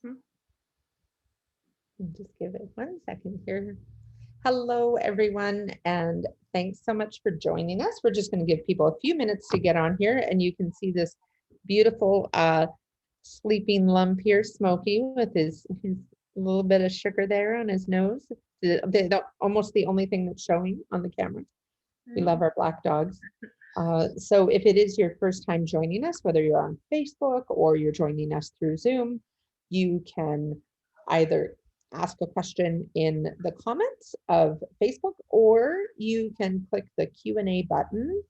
Just give it 1 second here. Hello, everyone, and thanks so much for joining us. We're just going to give people a few minutes to get on here, and you can see this beautiful sleeping lump here, Smokey, with his little bit of sugar there on his nose. Almost the only thing that's showing on the camera. We love our black dogs. So if it is your first time joining us, whether you're on Facebook or you're joining us through Zoom, you can either ask a question in the comments of Facebook, or you can click the Q&A button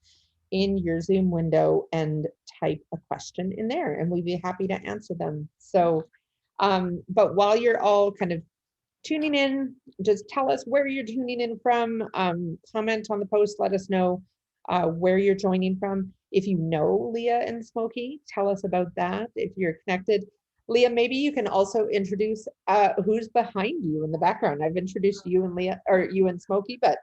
in your Zoom window and type a question in there, and we'd be happy to answer them. So, but while you're all kind of tuning in, just tell us where you're tuning in from. Comment on the post, let us know where you're joining from. If you know Leah and Smokey, tell us about that. If you're connected, Leah, maybe you can also introduce who's behind you in the background. I've introduced you and Leah, or you and Smokey, but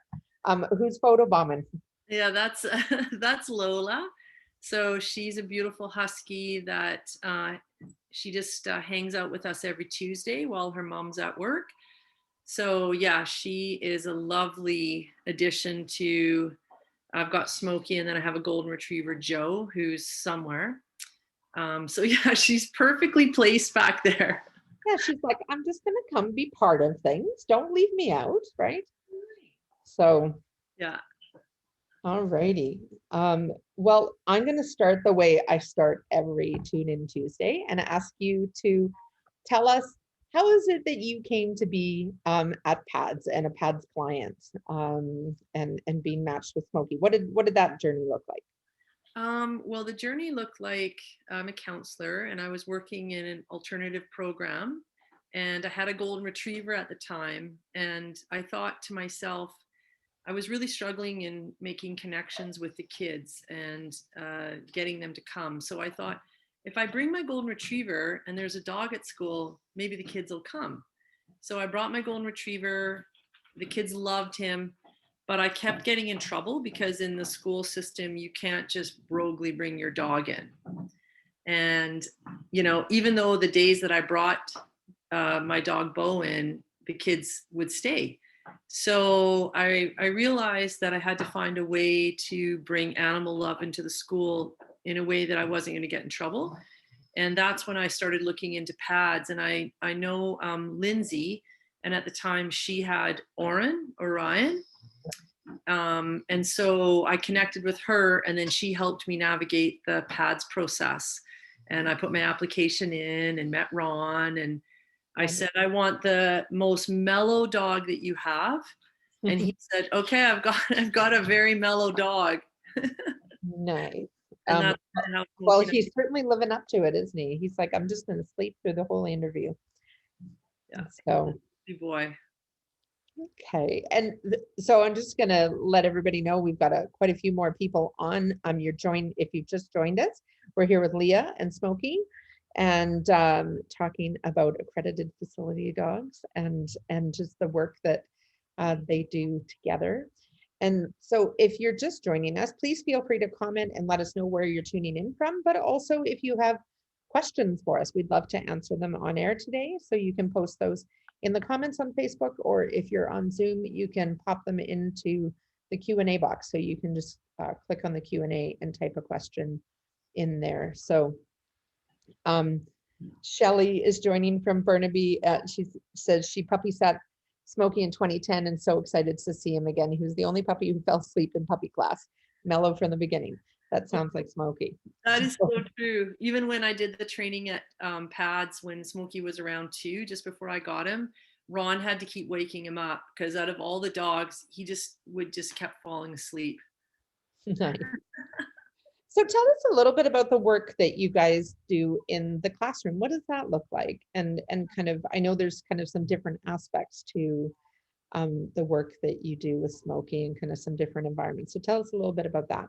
who's photobombing? Yeah, that's that's Lola. So she's a beautiful husky that she just hangs out with us every Tuesday while her mom's at work. So yeah, she is a lovely addition to. I've got Smokey, and then I have a golden retriever, Joe, who's somewhere. So yeah, she's perfectly placed back there. Yeah, she's like, I'm just gonna come be part of things. Don't leave me out, right? So, Yeah. all righty. Well, I'm gonna start the way I start every Tune In Tuesday and ask you to tell us, how is it that you came to be at PADS and a PADS client, and being matched with Smokey? What did that journey look like? Well, the journey looked like I'm a counselor and I was working in an alternative program, and I had a golden retriever at the time. And I thought to myself, I was really struggling in making connections with the kids and getting them to come. So I thought, if I bring my golden retriever and there's a dog at school, maybe the kids will come. So I brought my golden retriever. The kids loved him, but I kept getting in trouble because in the school system, you can't just roguely bring your dog in. And, even though the days that I brought my dog Bo in, the kids would stay. So I realized that I had to find a way to bring animal love into the school in a way that I wasn't going to get in trouble. And that's when I started looking into PADS. And I know Lindsay, and at the time she had Orion. And so I connected with her, and then she helped me navigate the PADS process. And I put my application in and met Ron, and I said, I want the most mellow dog that you have. And he said, okay, I've got a very mellow dog. Nice. And that's how Well, he's certainly living up to it, isn't he? He's like, I'm just going to sleep through the whole interview. Yeah. So, Good boy. okay. And so I'm just going to let everybody know we've got quite a few more people on. If you've just joined us, we're here with Leah and Smokey, and talking about accredited facility dogs and just the work that they do together. And so if you're just joining us, please feel free to comment and let us know where you're tuning in from. But also, if you have questions for us, we'd love to answer them on air today. So you can post those in the comments on Facebook, or if you're on Zoom, you can pop them into the Q&A box. So you can just click on the Q&A and type a question in there. So Shelly is joining from Burnaby. She says she puppy sat Smokey in 2010 and so excited to see him again. He was the only puppy who fell asleep in puppy class, mellow from the beginning. That sounds like Smokey. That is so true. Even when I did the training at PADS when Smokey was around 2, just before I got him, Ron had to keep waking him up because out of all the dogs, he just kept falling asleep. Nice. So tell us a little bit about the work that you guys do in the classroom. What does that look like? And kind of, I know there's kind of some different aspects to the work that you do with Smokey and kind of some different environments. So tell us a little bit about that.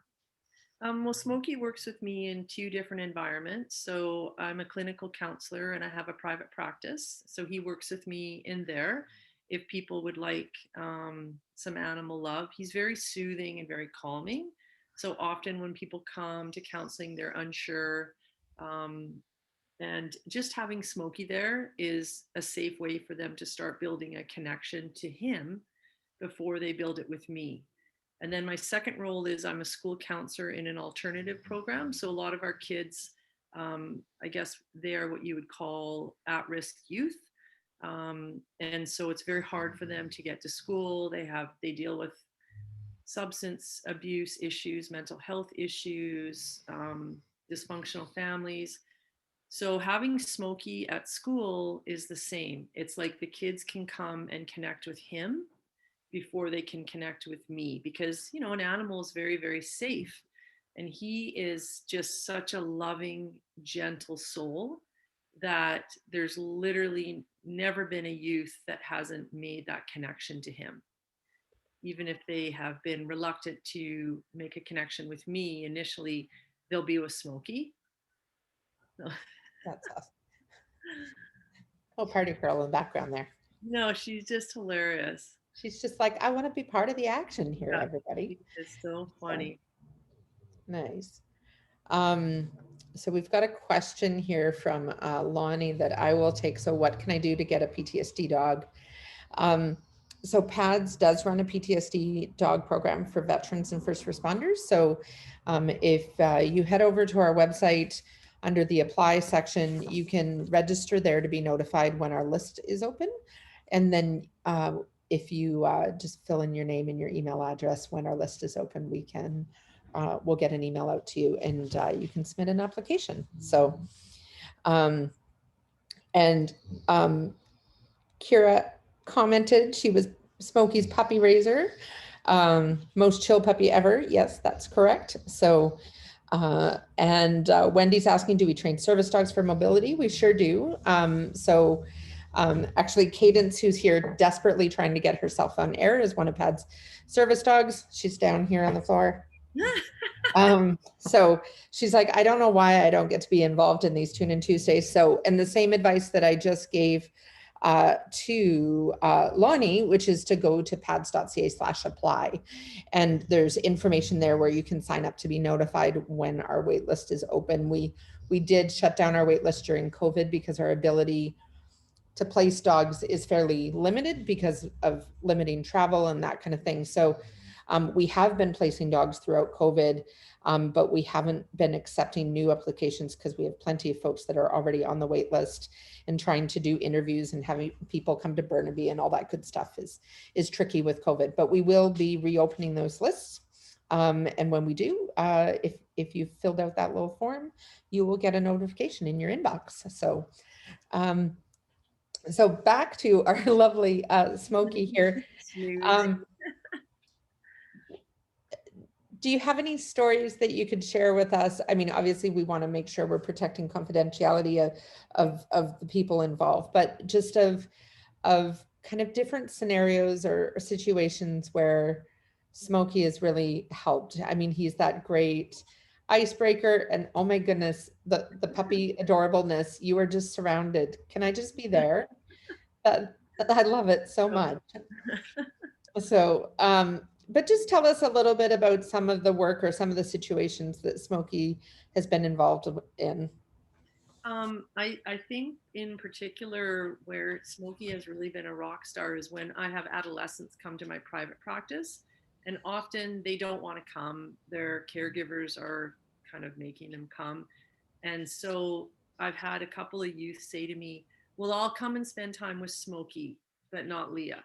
Well, Smokey works with me in 2 different environments. So I'm a clinical counselor and I have a private practice. So he works with me in there if people would like some animal love. He's very soothing and very calming. So often when people come to counseling, they're unsure. And just having Smokey there is a safe way for them to start building a connection to him before they build it with me. And then my second role is I'm a school counselor in an alternative program. So a lot of our kids, I guess they are what you would call at-risk youth. And so it's very hard for them to get to school. They deal with substance abuse issues, mental health issues, dysfunctional families. So having Smokey at school is the same. It's like the kids can come and connect with him before they can connect with me, because an animal is very, very safe, and he is just such a loving, gentle soul that there's literally never been a youth that hasn't made that connection to him. Even if they have been reluctant to make a connection with me initially, they'll be with Smokey. That's awesome. Oh, party girl in the background there. No, she's just hilarious. She's just like, I want to be part of the action here, Yeah, everybody. it's so So funny. nice. Um, so we've got a question here from Lonnie that I will take. So what can I do to get a PTSD dog? So PADS does run a PTSD dog program for veterans and first responders. So if you head over to our website under the apply section, you can register there to be notified when our list is open. And then if you just fill in your name and your email address when our list is open, we'll get an email out to you, and you can submit an application. So, and Kira commented she was Smokey's puppy raiser. Most chill puppy ever. Yes, that's correct. So, and Wendy's asking, do we train service dogs for mobility? We sure do. Actually, Cadence, who's here desperately trying to get herself on air, is one of Pad's service dogs. She's down here on the floor. So she's like, I don't know why I don't get to be involved in these Tune In Tuesdays. So, and the same advice that I just gave to Lonnie, which is to go to pads.ca/apply. And there's information there where you can sign up to be notified when our wait list is open. We did shut down our wait list during COVID because our ability to place dogs is fairly limited because of limiting travel and that kind of thing. So we have been placing dogs throughout COVID, but we haven't been accepting new applications because we have plenty of folks that are already on the wait list, and trying to do interviews and having people come to Burnaby and all that good stuff is tricky with COVID. But we will be reopening those lists. And when we do, if you've filled out that little form, you will get a notification in your inbox. So back to our lovely Smokey here. Do you have any stories that you could share with us? I mean, obviously we want to make sure we're protecting confidentiality of the people involved, but just of kind of different scenarios or situations where Smokey has really helped. I mean, he's that great icebreaker, and oh my goodness, the puppy adorableness. You are just surrounded. Can I just be there? I love it so much. So, but just tell us a little bit about some of the work or some of the situations that Smokey has been involved in. I think in particular where Smokey has really been a rock star is when I have adolescents come to my private practice, and often they don't want to come. Their caregivers are kind of making them come. And so I've had a couple of youth say to me, well, I'll come and spend time with Smokey, but not Leah.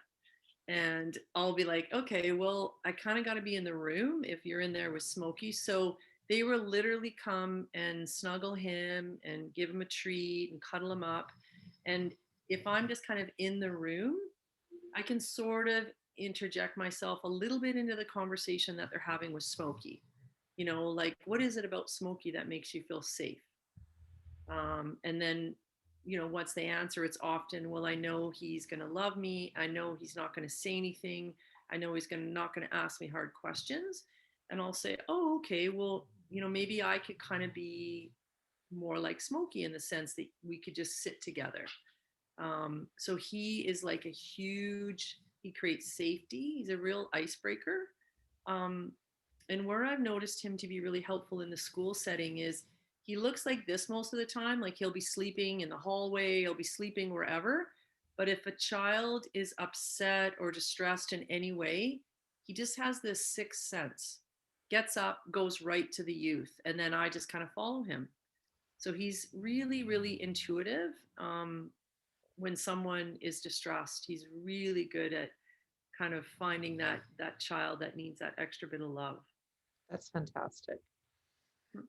And I'll be like, okay, well, I kind of got to be in the room if you're in there with Smokey. So they will literally come and snuggle him and give him a treat and cuddle him up. And if I'm just kind of in the room, I can sort of interject myself a little bit into the conversation that they're having with Smokey. Like, what is it about Smokey that makes you feel safe? And then, once they answer, it's often, well, I know he's going to love me. I know he's not going to say anything. I know he's not going to ask me hard questions. And I'll say, oh, okay, well, maybe I could kind of be more like Smokey in the sense that we could just sit together. So he is like he creates safety. He's a real icebreaker. And where I've noticed him to be really helpful in the school setting is he looks like this most of the time. Like he'll be sleeping in the hallway, he'll be sleeping wherever. But if a child is upset or distressed in any way, he just has this sixth sense, gets up, goes right to the youth. And then I just kind of follow him. So he's really, really intuitive. When someone is distressed, he's really good at kind of finding that child that needs that extra bit of love. That's fantastic.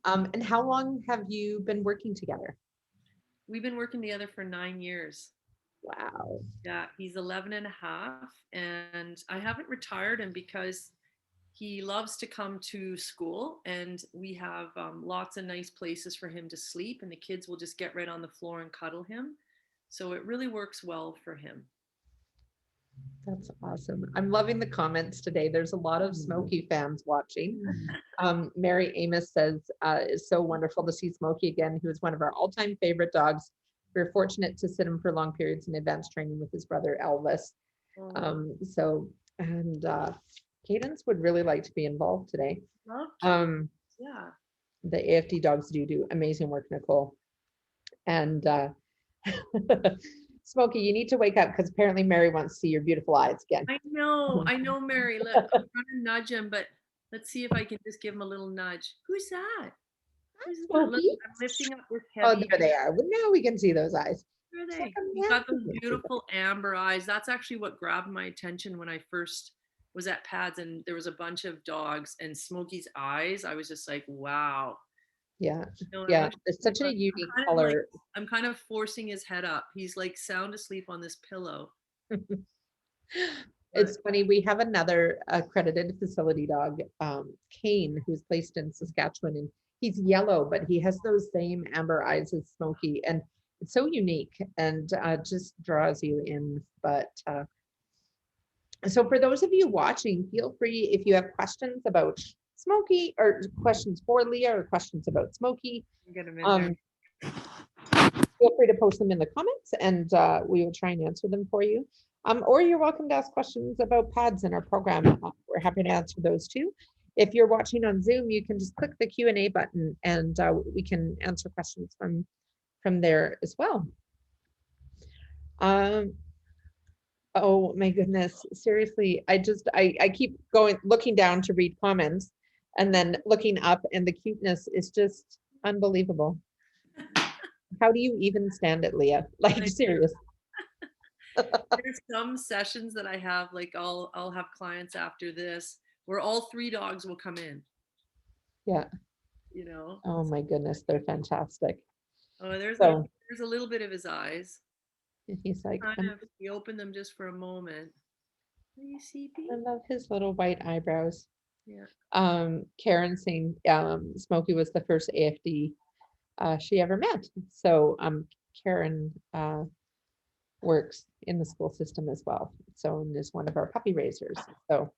And how long have you been working together? We've been working together for 9 years. Wow. Yeah, he's 11 and a half, and I haven't retired him because he loves to come to school, and we have lots of nice places for him to sleep, and the kids will just get right on the floor and cuddle him. So it really works well for him. That's awesome. I'm loving the comments today. There's a lot of Smokey fans watching. Mary Amos says, it's so wonderful to see Smokey again. He was one of our all-time favorite dogs. We were fortunate to sit him for long periods in advanced training with his brother Elvis. And Cadence would really like to be involved today. Yeah. The AFD dogs do amazing work, Nicole. And Smokey, you need to wake up because apparently Mary wants to see your beautiful eyes again. I know, Mary. Look, I'm trying to nudge him, but let's see if I can just give him a little nudge. Who's that? Who's that? Look, I'm lifting up this heavy. Oh, there they are. Well, now we can see those eyes. Where are they? He's got those beautiful amber eyes. That's actually what grabbed my attention when I first was at Pads, and there was a bunch of dogs, and Smokey's eyes. I was just like, wow. Yeah, yeah. It's such a unique color. I'm kind of forcing his head up. He's like sound asleep on this pillow. It's funny. We have another accredited facility dog, Kane, who's placed in Saskatchewan, and he's yellow, but he has those same amber eyes as Smokey, and it's so unique and just draws you in. But so for those of you watching, feel free if you have questions about Smokey or questions for Leah or questions about Smokey. Feel free to post them in the comments and we will try and answer them for you. Or you're welcome to ask questions about pads in our program. We're happy to answer those too. If you're watching on Zoom, you can just click the Q&A button and we can answer questions from there as well. Oh my goodness, seriously, I keep looking down to read comments and then looking up, and the cuteness is just unbelievable. How do you even stand it, Leah? Like, serious. There's some sessions that I have, like I'll have clients after this where all 3 dogs will come in. Yeah. You know. Oh my goodness, they're fantastic. Oh, there's a little bit of his eyes. He's like, we open them just for a moment. Are you sleepy? I love his little white eyebrows. Yeah. Karen saying Smokey was the first AFD she ever met. So Karen works in the school system as well. So and is one of our puppy raisers. So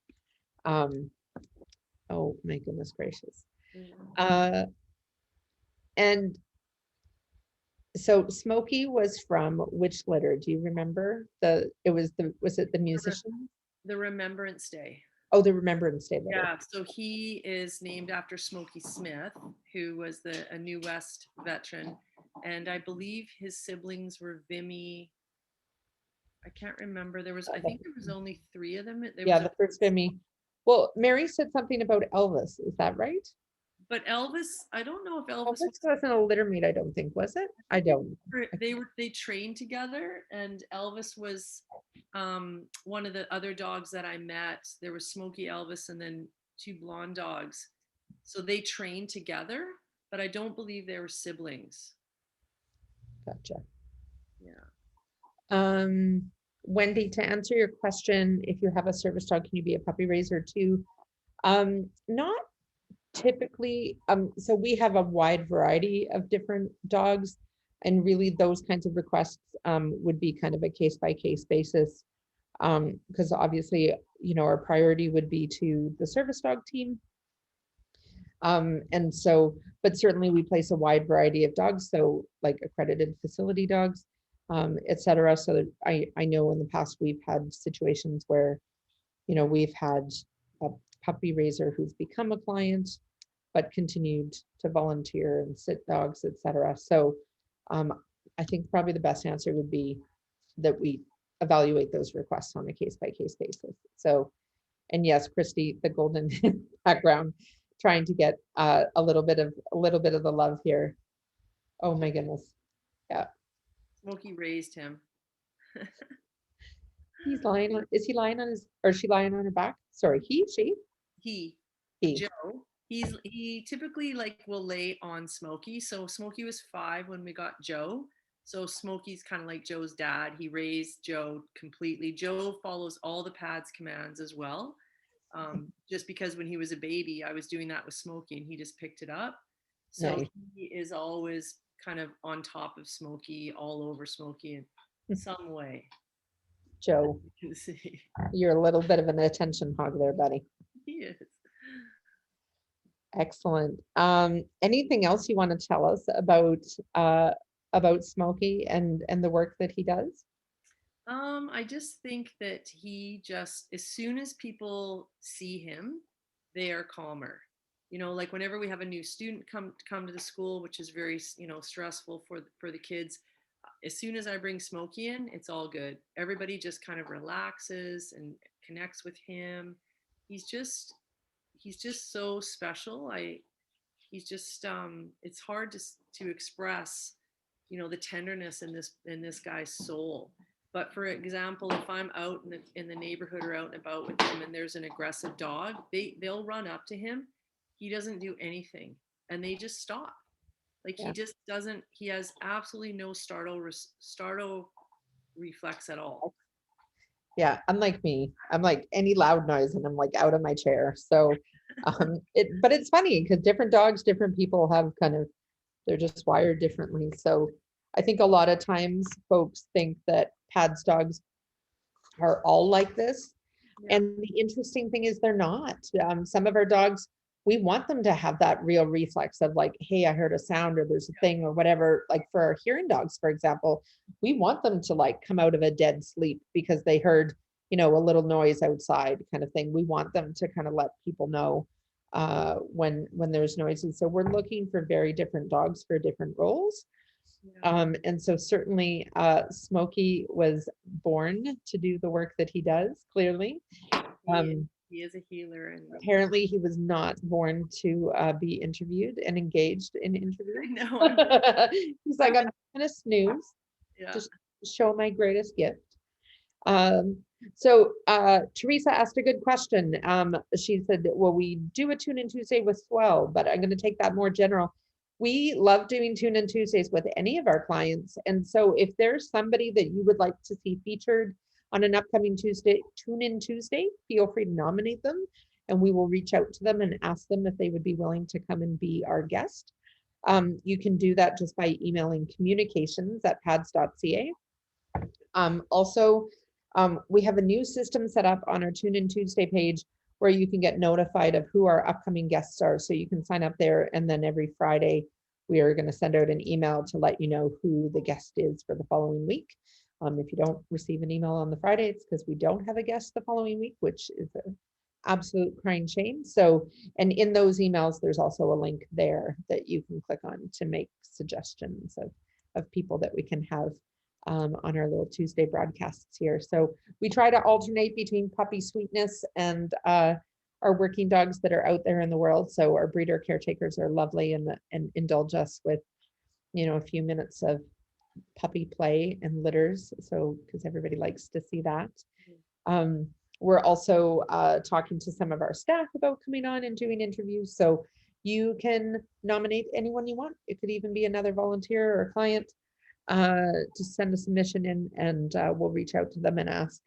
oh my goodness gracious. And so Smokey was from which litter? Do you remember? Was it the musician? The Remembrance Day. Oh, the Remembrance Day litter. Yeah, so he is named after Smokey Smith, who was a New West veteran. And I believe his siblings were Vimy. I can't remember. I think there was only 3 of them. The first Vimy. Well, Mary said something about Elvis. Is that right? But Elvis, I don't know if Elvis wasn't a litter mate, I don't think, was it? I don't. They trained together, and Elvis was one of the other dogs that I met. There was Smokey, Elvis, and then 2 blonde dogs. So they trained together, but I don't believe they were siblings. Gotcha. Yeah. Wendy, to answer your question, if you have a service dog, can you be a puppy raiser too? Not typically. So we have a wide variety of different dogs, and really those kinds of requests would be kind of a case-by-case basis, because obviously, our priority would be to the service dog team. And so, but certainly we place a wide variety of dogs, so like accredited facility dogs, etc. So that I know in the past we've had situations where, we've had a puppy raiser who's become a client, but continued to volunteer and sit dogs, etc. So I think probably the best answer would be that we evaluate those requests on a case by case basis. So, and yes, Christy, the golden background, trying to get a little bit of the love here. Oh my goodness. Yeah. Smokey raised him. He's lying on, is he lying on his, or is she lying on her back? Sorry, she, He, he. Joe, he typically like will lay on Smokey. So Smokey was 5 when we got Joe. So Smokey's kind of like Joe's dad. He raised Joe completely. Joe follows all the pads commands as well. Just because when he was a baby, I was doing that with Smokey and he just picked it up. So Nice. he is always kind of on top of Smokey, all over Smokey in some way. Joe, You can see. you're a little bit of an attention hog there, buddy. He is. Excellent. Anything else you want to tell us about Smokey and the work that he does? I just think that he just, as soon as people see him, they are calmer. You know, like whenever we have a new student come to the school, which is very, stressful for the kids. As soon as I bring Smokey in, it's all good. Everybody just kind of relaxes and connects with him. He's just he's just so special. He's just it's hard to express, the tenderness in this guy's soul. But for example, if I'm out in the neighborhood or out and about with him and there's an aggressive dog, they'll run up to him. He doesn't do anything and they just stop. Like he Yeah. just doesn't, he has absolutely no startle reflex at all. Yeah, unlike me, I'm like any loud noise and I'm like out of my chair. So but it's funny because different dogs, different people have kind of, they're just wired differently. So I think a lot of times folks think that PADS dogs are all like this. Yeah. And the interesting thing is they're not. Some of our dogs, we want them to have that real reflex of like, hey, I heard a sound or there's a thing or whatever. Like for our hearing dogs, for example, we want them to like come out of a dead sleep because they heard, a little noise outside kind of thing. We want them to kind of let people know when there's noises. So we're looking for very different dogs for different roles. Yeah. And so certainly Smokey was born to do the work that he does, clearly. He is a healer. And Apparently he was not born to be interviewed and engaged in interviews. I know. He's like, I'm gonna snooze, Yeah. just show my greatest gift. So Teresa asked a good question. She said, well, we do a Tune In Tuesday with Swell, but I'm going to take that more general. We love doing Tune In Tuesdays with any of our clients. And so if there's somebody that you would like to see featured on an upcoming Tune In Tuesday, feel free to nominate them and we will reach out to them and ask them if they would be willing to come and be our guest. You can do that just by emailing communications@pads.ca. Also, we have a new system set up on our Tune In Tuesday page where you can get notified of who our upcoming guests are. So you can sign up there, and then every Friday we are going to send out an email to let you know who the guest is for the following week. If you don't receive an email on the Friday, it's because we don't have a guest the following week, which is an absolute crying shame. So, and in those emails, there's also a link there that you can click on to make suggestions of people that we can have on our little Tuesday broadcasts here. So we try to alternate between puppy sweetness and our working dogs that are out there in the world. So our breeder caretakers are lovely and indulge us with, a few minutes of puppy play and litters. So, because everybody likes to see that. We're also talking to some of our staff about coming on and doing interviews. So you can nominate anyone you want. It could even be another volunteer or a client. Just send a submission in and we'll reach out to them and ask.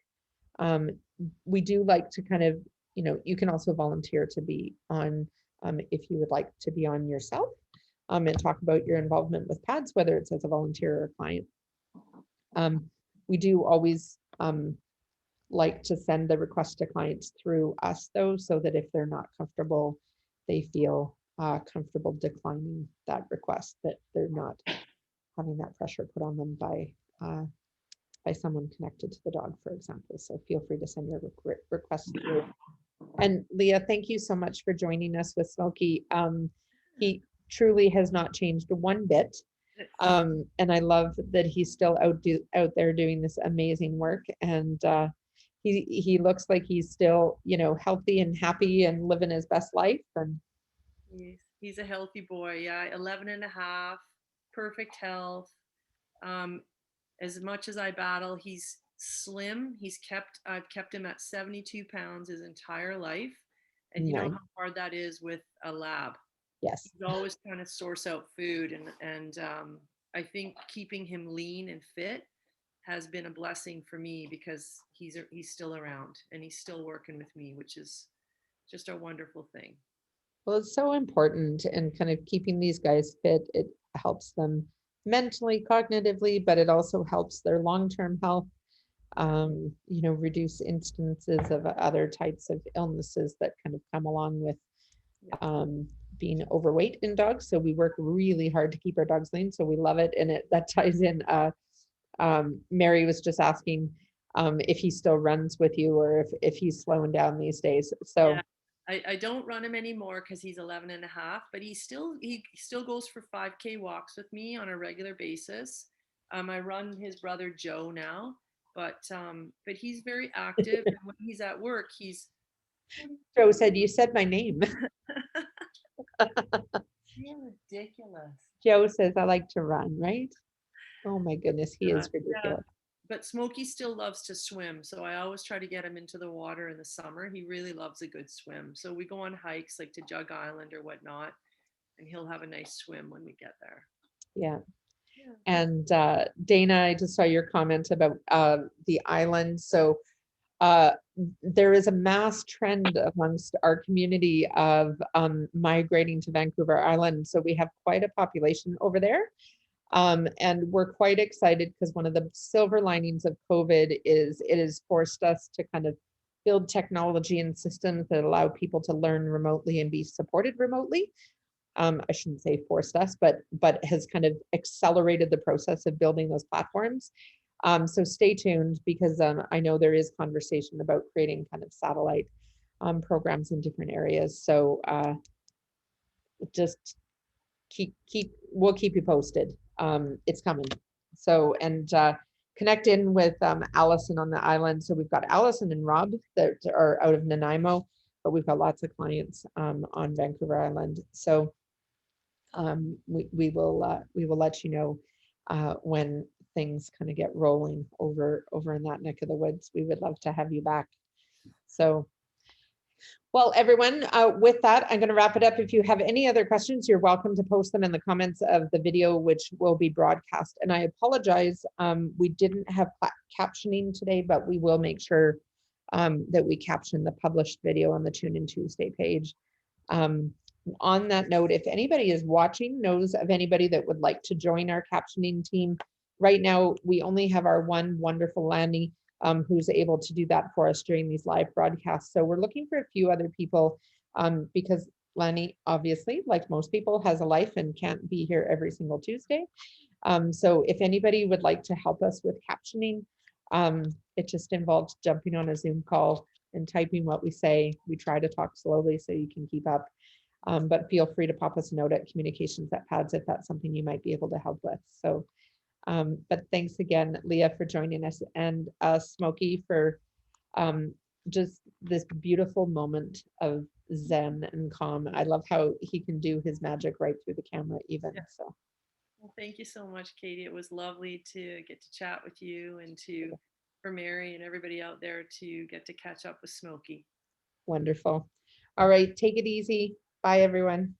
We do like to kind of, you can also volunteer to be on if you would like to be on yourself and talk about your involvement with PADS, whether it's as a volunteer or a client. We do always like to send the request to clients through us though, so that if they're not comfortable, they feel comfortable declining that request, that they're not having that pressure put on them by someone connected to the dog, for example. So feel free to send your request through. And Leah, thank you so much for joining us with Smokey. He truly has not changed one bit. And I love that he's still out there doing this amazing work. And he looks like he's still, you know, healthy and happy and living his best life. And He's a healthy boy. Yeah, 11 and a half, perfect health. Um, as much as I battle, he's slim. I've kept him at 72 pounds his entire life. And you know nice. how hard that is with a lab. Yes. He's always trying to source out food. And I think keeping him lean and fit has been a blessing for me because he's still around and he's still working with me, which is just a wonderful thing. Well, it's so important and kind of keeping these guys fit. It helps them mentally, cognitively, but it also helps their long-term health. You know, reduce instances of other types of illnesses that kind of come along with Yeah. being overweight in dogs. So we work really hard to keep our dogs lean. So we love it. And that ties in. Mary was just asking if he still runs with you or if he's slowing down these days. So Yeah. I don't run him anymore because he's 11 and a half, but he still goes for 5K walks with me on a regular basis. I run his brother Joe now, but he's very active, and when he's at work, he's Joe said, "You said my name." you're ridiculous. Joe says, "I like to run," right? Oh my goodness, he is Yeah. ridiculous. But Smokey still loves to swim, so I always try to get him into the water in the summer. He really loves a good swim. So we go on hikes like to Jug Island or whatnot, and he'll have a nice swim when we get there. Yeah. Yeah. And Dana, I just saw your comment about the island. So uh, there is a mass trend amongst our community of migrating to Vancouver Island. So we have quite a population over there. And we're quite excited because one of the silver linings of COVID is it has forced us to kind of build technology and systems that allow people to learn remotely and be supported remotely. I shouldn't say forced us, but has kind of accelerated the process of building those platforms. So stay tuned because I know there is conversation about creating kind of satellite programs in different areas. So just we'll keep you posted. It's coming. So and connect in with Allison on the island. So we've got Allison and Rob that are out of Nanaimo, but we've got lots of clients on Vancouver Island. So we will let you know when things kind of get rolling over in that neck of the woods. We would love to have you back. So, well, everyone, with that, I'm going to wrap it up. If you have any other questions, you're welcome to post them in the comments of the video, which will be broadcast. And I apologize, we didn't have captioning today, but we will make sure that we caption the published video on the Tune In Tuesday page. On that note, if anybody is watching, knows of anybody that would like to join our captioning team, right now we only have our one wonderful Lanny who's able to do that for us during these live broadcasts. So we're looking for a few other people because Lanny, obviously, like most people, has a life and can't be here every single Tuesday. So if anybody would like to help us with captioning, it just involves jumping on a Zoom call and typing what we say. We try to talk slowly so you can keep up. But feel free to pop us a note at communications@PADS if that's something you might be able to help with. So, but thanks again, Leah, for joining us, and Smokey for just this beautiful moment of zen and calm. I love how he can do his magic right through the camera even. Yeah. So, Well, thank you so much, Katie. It was lovely to get to chat with you and for Mary and everybody out there to get to catch up with Smokey. wonderful. All right, take it easy. Bye, everyone.